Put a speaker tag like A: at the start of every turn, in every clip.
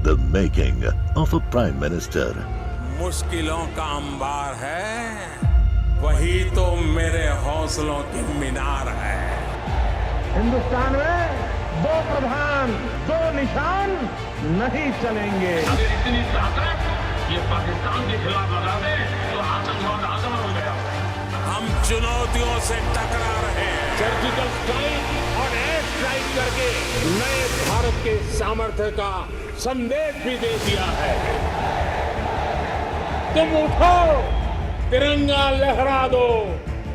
A: The making of a Prime Minister.
B: मुश्किलों का अंबार है, वही तो मेरे हौसलों की मीनार है।
C: हिंदुस्तान में दो प्रधान दो निशान नहीं चलेंगे।
D: अगर इतनी ताकत ये पाकिस्तान के खिलाफ लगा दे तो आतंकवाद आजाद हो गया।
B: हम चुनौतियों से टकरा रहे हैं।
E: सर्जिकल स्ट्राइक और एयर स्ट्राइक करके नए भारत के सामर्थ्य का संदेश भी दे दिया है। तुम उठो, तिरंगा लहरा दो।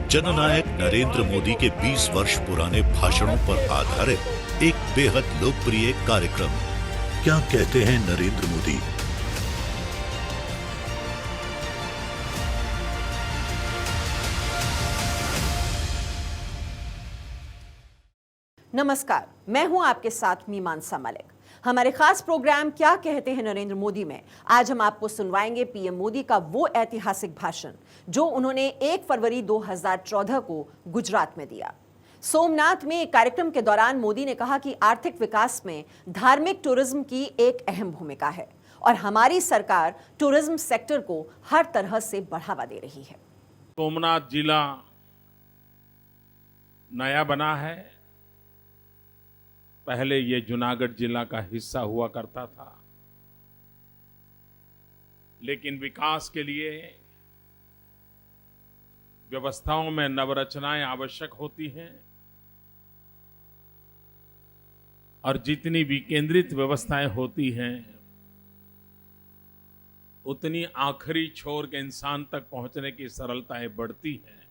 A: जननायक नरेंद्र मोदी के 20 वर्ष पुराने भाषणों पर आधारित एक बेहद लोकप्रिय कार्यक्रम। क्या कहते हैं नरेंद्र मोदी?
F: नमस्कार, मैं हूं आपके साथ मीमांसा मलिक। हमारे खास प्रोग्राम क्या कहते हैं नरेंद्र मोदी में आज हम आपको सुनवाएंगे पीएम मोदी का वो ऐतिहासिक भाषण जो उन्होंने 1 फरवरी 2014 को गुजरात में दिया। सोमनाथ में एक कार्यक्रम के दौरान मोदी ने कहा कि आर्थिक विकास में धार्मिक टूरिज्म की एक अहम भूमिका है और हमारी सरकार टूरिज्म सेक्टर को हर तरह से बढ़ावा दे रही है।
E: सोमनाथ जिला नया बना है, पहले ये जूनागढ़ जिला का हिस्सा हुआ करता था, लेकिन विकास के लिए व्यवस्थाओं में नवरचनाएं आवश्यक होती हैं और जितनी विकेंद्रित व्यवस्थाएं होती हैं उतनी आखिरी छोर के इंसान तक पहुंचने की सरलताएं बढ़ती हैं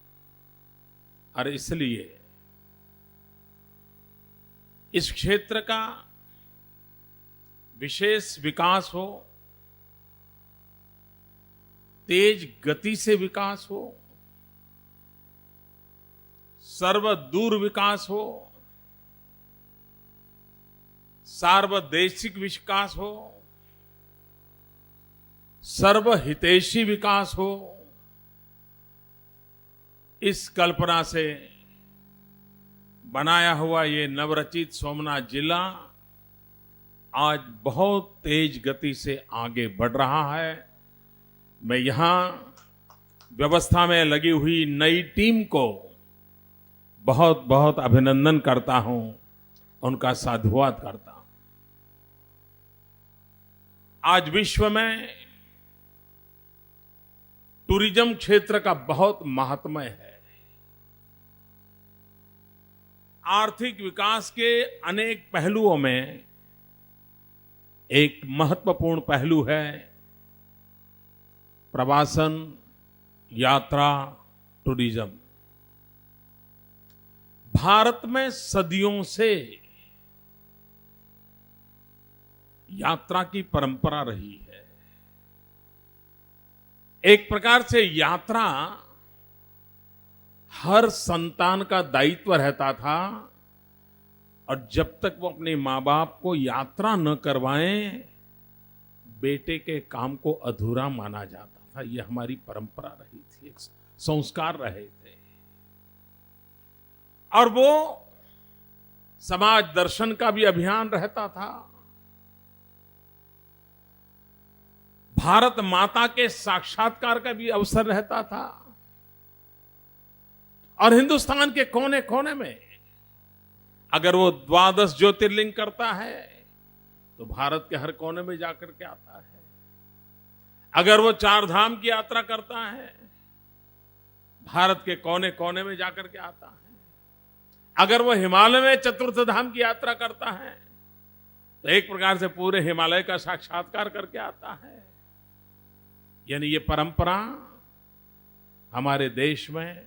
E: और इसलिए इस क्षेत्र का विशेष विकास हो, तेज गति से विकास हो, सर्वदूर विकास हो, सार्वदेशिक विकास हो, सर्वहितैषी विकास हो, इस कल्पना से बनाया हुआ ये नवरचित सोमनाथ जिला आज बहुत तेज गति से आगे बढ़ रहा है। मैं यहां व्यवस्था में लगी हुई नई टीम को बहुत बहुत अभिनंदन करता हूं, उनका साधुवाद करता हूं। आज विश्व में टूरिज्म क्षेत्र का बहुत महात्म्य है। आर्थिक विकास के अनेक पहलुओं में एक महत्वपूर्ण पहलू है प्रवासन, यात्रा, टूरिज्म। भारत में सदियों से यात्रा की परंपरा रही है। एक प्रकार से यात्रा हर संतान का दायित्व रहता था और जब तक वो अपने माँ बाप को यात्रा न करवाएं, बेटे के काम को अधूरा माना जाता था। ये हमारी परंपरा रही थी, एक संस्कार रहे थे और वो समाज दर्शन का भी अभियान रहता था। भारत माता के साक्षात्कार का भी अवसर रहता था और हिंदुस्तान के कोने कोने में अगर वो 12 ज्योतिर्लिंग करता है तो भारत के हर कोने में जाकर के आता है। अगर वो 4 धाम की यात्रा करता है, भारत के कोने कोने में जाकर के आता है। अगर वो हिमालय में चतुर्थ धाम की यात्रा करता है तो एक प्रकार से पूरे हिमालय का साक्षात्कार करके आता है। यानी ये परंपरा हमारे देश में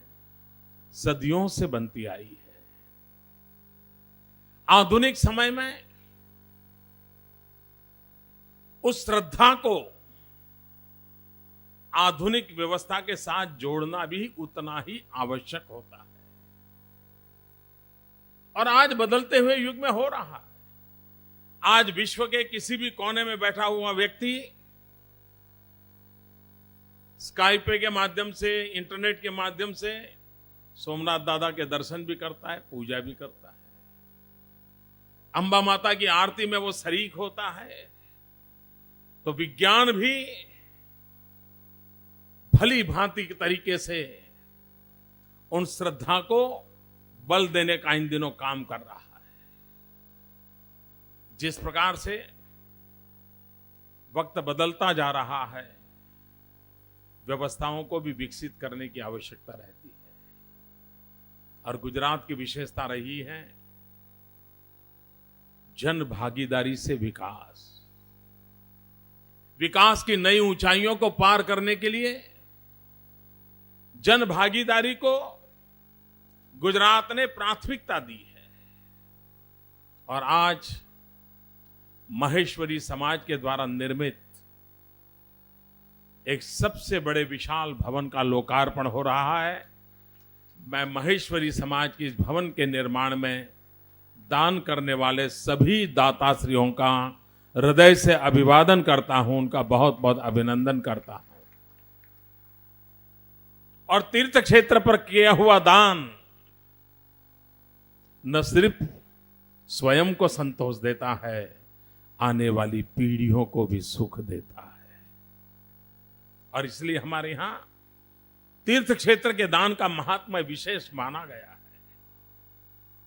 E: सदियों से बनती आई है। आधुनिक समय में उस श्रद्धा को आधुनिक व्यवस्था के साथ जोड़ना भी उतना ही आवश्यक होता है और आज बदलते हुए युग में हो रहा है। आज विश्व के किसी भी कोने में बैठा हुआ व्यक्ति स्काइप के माध्यम से, इंटरनेट के माध्यम से सोमनाथ दादा के दर्शन भी करता है, पूजा भी करता है। अंबा माता की आरती में वो शरीक होता है तो विज्ञान भी भली भांति के तरीके से उन श्रद्धा को बल देने का इन दिनों काम कर रहा है। जिस प्रकार से वक्त बदलता जा रहा है, व्यवस्थाओं को भी विकसित करने की आवश्यकता रहती है। और गुजरात की विशेषता रही है जन भागीदारी से विकास। विकास की नई ऊंचाइयों को पार करने के लिए जन भागीदारी को गुजरात ने प्राथमिकता दी है। और आज महेश्वरी समाज के द्वारा निर्मित एक सबसे बड़े विशाल भवन का लोकार्पण हो रहा है। मैं महेश्वरी समाज के इस भवन के निर्माण में दान करने वाले सभी दाताश्रियों का हृदय से अभिवादन करता हूं, उनका बहुत बहुत अभिनंदन करता हूं। और तीर्थ क्षेत्र पर किया हुआ दान न सिर्फ स्वयं को संतोष देता है, आने वाली पीढ़ियों को भी सुख देता है। और इसलिए हमारे यहां तीर्थ क्षेत्र के दान का महात्म्य विशेष माना गया है।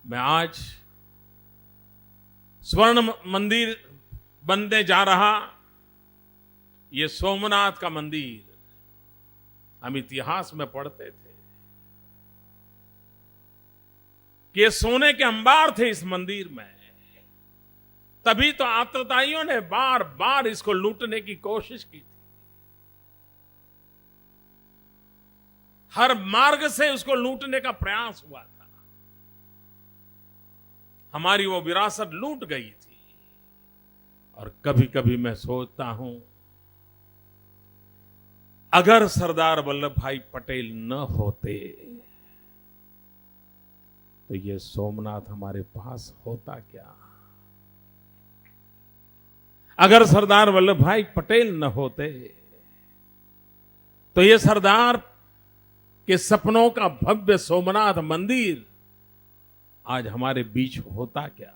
E: मैं आज स्वर्ण मंदिर बनने जा रहा ये सोमनाथ का मंदिर, हम इतिहास में पढ़ते थे कि ये सोने के अंबार थे इस मंदिर में। तभी तो आतताइयों ने बार बार इसको लूटने की कोशिश की थी। हर मार्ग से उसको लूटने का प्रयास हुआ था। हमारी वो विरासत लूट गई थी। और कभी कभी मैं सोचता हूं, अगर सरदार वल्लभ भाई पटेल न होते तो ये सोमनाथ हमारे पास होता क्या। अगर सरदार वल्लभ भाई पटेल न होते तो ये सरदार के सपनों का भव्य सोमनाथ मंदिर आज हमारे बीच होता क्या।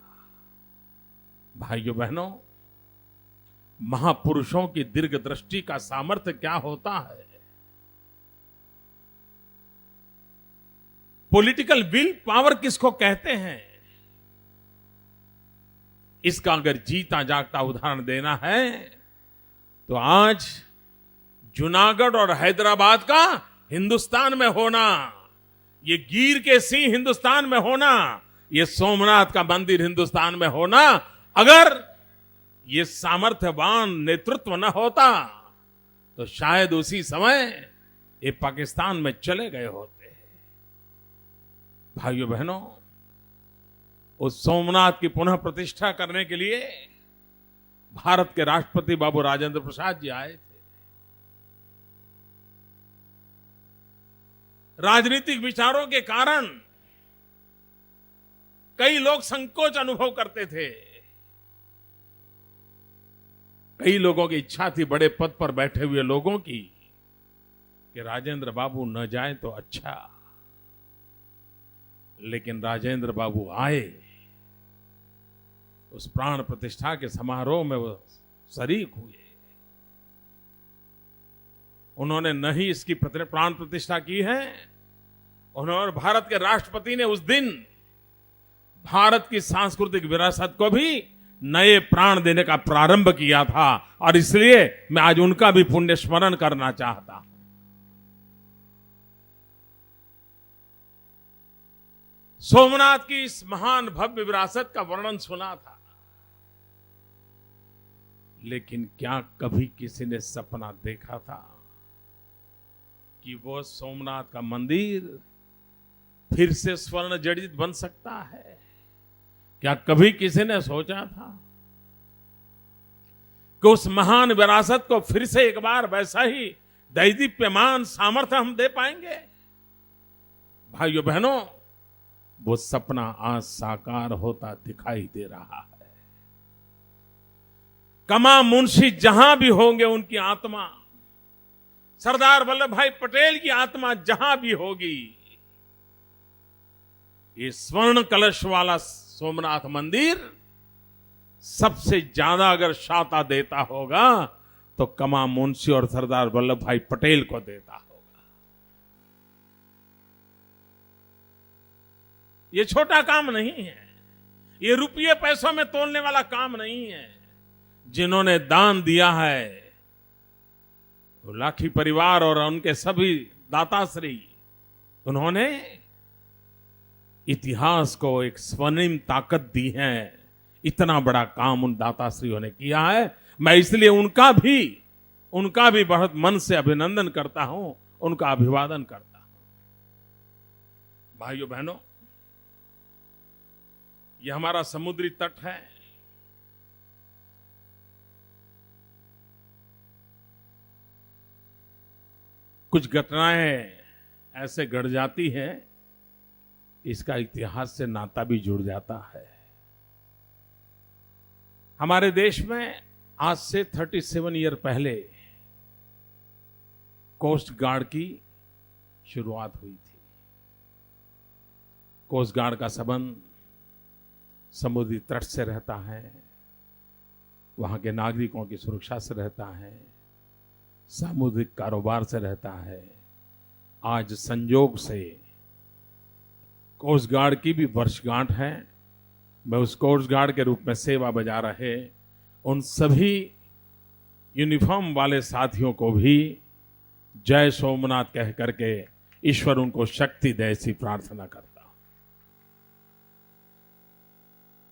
E: भाइयों बहनों, महापुरुषों की दीर्घ दृष्टि का सामर्थ्य क्या होता है। पॉलिटिकल विल पावर किसको कहते हैं, इसका अगर जीता जागता उदाहरण देना है तो आज जूनागढ़ और हैदराबाद का हिंदुस्तान में होना, ये गिर के सिंह हिंदुस्तान में होना, ये सोमनाथ का मंदिर हिंदुस्तान में होना, अगर ये सामर्थ्यवान नेतृत्व न होता तो शायद उसी समय ये पाकिस्तान में चले गए होते। भाइयों बहनों, उस सोमनाथ की पुनः प्रतिष्ठा करने के लिए भारत के राष्ट्रपति बाबू राजेंद्र प्रसाद जी आए थे। राजनीतिक विचारों के कारण कई लोग संकोच अनुभव करते थे। कई लोगों की इच्छा थी, बड़े पद पर बैठे हुए लोगों की, कि राजेंद्र बाबू न जाए तो अच्छा। लेकिन राजेंद्र बाबू आए, उस प्राण प्रतिष्ठा के समारोह में वो शरीक हुए। उन्होंने न ही इसकी प्राण प्रतिष्ठा की है, उन्होंने भारत के राष्ट्रपति ने उस दिन भारत की सांस्कृतिक विरासत को भी नए प्राण देने का प्रारंभ किया था। और इसलिए मैं आज उनका भी पुण्य स्मरण करना चाहता हूं। सोमनाथ की इस महान भव्य विरासत का वर्णन सुना था, लेकिन क्या कभी किसी ने सपना देखा था कि वो सोमनाथ का मंदिर फिर से स्वर्ण जड़ित बन सकता है। क्या कभी किसी ने सोचा था कि उस महान विरासत को फिर से एक बार वैसा ही दैदीप्यमान सामर्थ्य हम दे पाएंगे? भाइयों बहनों, वो सपना आज साकार होता दिखाई दे रहा है। कमा मुंशी जहां भी होंगे, उनकी आत्मा, सरदार वल्लभ भाई पटेल की आत्मा जहां भी होगी, ये स्वर्ण कलश वाला सोमनाथ मंदिर सबसे ज्यादा अगर शाता देता होगा तो कमा मुंशी और सरदार वल्लभ भाई पटेल को देता होगा। ये छोटा काम नहीं है, ये रुपये पैसों में तोलने वाला काम नहीं है। जिन्होंने दान दिया है तो लाठी परिवार और उनके सभी दाताश्री, उन्होंने इतिहास को एक स्वर्णिम ताकत दी है। इतना बड़ा काम उन दाताश्रियों ने किया है। मैं इसलिए उनका भी बहुत मन से अभिनंदन करता हूं, उनका अभिवादन करता हूं। भाइयों बहनों, यह हमारा समुद्री तट है। कुछ घटनाएं ऐसे घट जाती हैं, इसका इतिहास से नाता भी जुड़ जाता है। हमारे देश में आज से 37 ईयर पहले कोस्ट गार्ड की शुरुआत हुई थी। कोस्ट गार्ड का संबंध समुद्री तट से रहता है, वहां के नागरिकों की सुरक्षा से रहता है, सामुद्रिक कारोबार से रहता है। आज संयोग से कोस्ट गार्ड की भी वर्षगांठ है। मैं उस कोस्ट गार्ड के रूप में सेवा बजा रहे उन सभी यूनिफॉर्म वाले साथियों को भी जय सोमनाथ कह करके ईश्वर उनको शक्ति दे, ऐसी प्रार्थना करता हूं।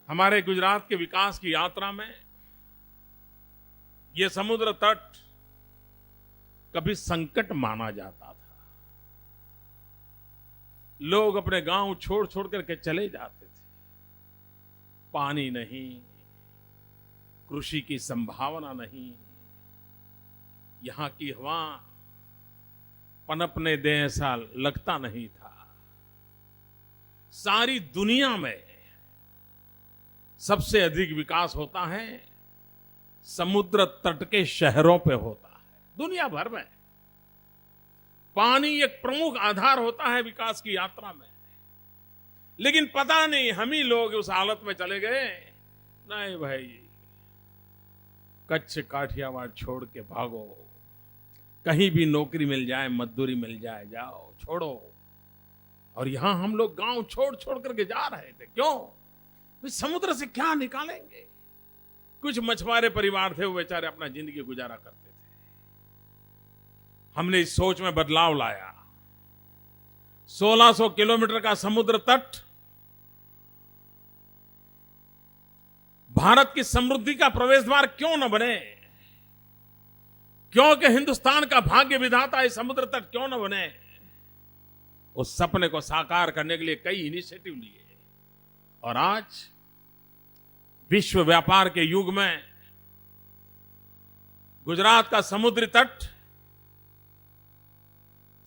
E: हमारे गुजरात के विकास की यात्रा में यह समुद्र तट कभी संकट माना जाता था। लोग अपने गांव छोड़ छोड़ करके चले जाते थे। पानी नहीं, कृषि की संभावना नहीं, यहां की हवा पनपने दे ऐसा लगता नहीं था। सारी दुनिया में सबसे अधिक विकास होता है समुद्र तट के शहरों पे होता है। दुनिया भर में पानी एक प्रमुख आधार होता है विकास की यात्रा में। लेकिन पता नहीं हम ही लोग उस हालत में चले गए, नहीं भाई कच्छ काठियावाड़ छोड़ के भागो, कहीं भी नौकरी मिल जाए, मजदूरी मिल जाए, जाओ छोड़ो। और यहां हम लोग गांव छोड़ छोड़ करके जा रहे थे। क्यों? समुद्र से क्या निकालेंगे? कुछ मछुआरे परिवार थे, वो बेचारे अपना जिंदगी गुजारा करते थे। हमने इस सोच में बदलाव लाया। 1600 किलोमीटर का समुद्र तट भारत की समृद्धि का प्रवेश द्वार क्यों न बने? क्योंकि हिंदुस्तान का भाग्य विधाता इस समुद्र तट क्यों न बने? उस सपने को साकार करने के लिए कई इनिशिएटिव लिए और आज विश्व व्यापार के युग में गुजरात का समुद्री तट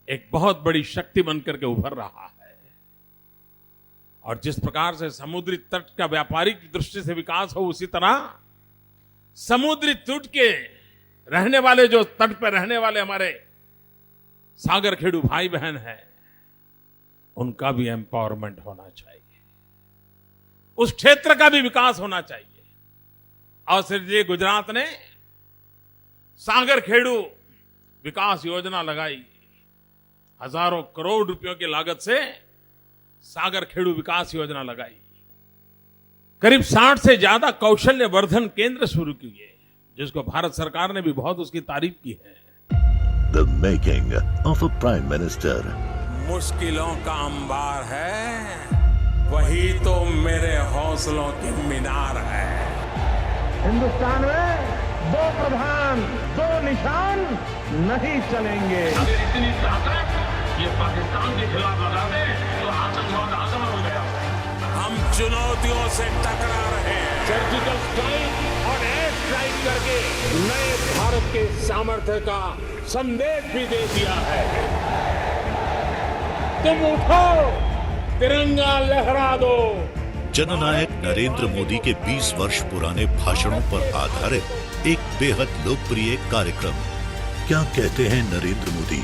E: एक बहुत बड़ी शक्ति बनकर के उभर रहा है। और जिस प्रकार से समुद्री तट का व्यापारिक दृष्टि से विकास हो, उसी तरह समुद्री तट के रहने वाले, जो तट पर रहने वाले हमारे सागर खेड़ू भाई बहन हैं, उनका भी एम्पावरमेंट होना चाहिए, उस क्षेत्र का भी विकास होना चाहिए। और सिर्फ ये गुजरात ने सागर खेड़ू विकास योजना लगाई। हजारों करोड़ रुपयों की लागत से सागर खेड़ू विकास योजना लगाई। करीब 60 से ज्यादा कौशल्य वर्धन केंद्र शुरू किए, जिसको भारत सरकार ने भी बहुत उसकी तारीफ की है।
A: The making of a prime minister.
B: मुश्किलों का अंबार है, वही तो मेरे हौसलों की मीनार है।
C: हिंदुस्तान में 2 प्रधान 2 निशान नहीं चलेंगे।
D: अगर इतनी ताकत ये पाकिस्तान के खिलाफ लगा दे तो आतंकवाद आसमान हो गया।
B: हम चुनौतियों से टकरा रहे हैं।
E: सर्जिकल स्ट्राइक और एयर स्ट्राइक करके नए भारत के सामर्थ्य का संदेश भी दे दिया है। तुम उठो, तिरंगा लहरा दो।
A: जननायक नरेंद्र मोदी के 20 वर्ष पुराने भाषणों पर आधारित एक बेहद लोकप्रिय कार्यक्रम क्या कहते हैं नरेंद्र मोदी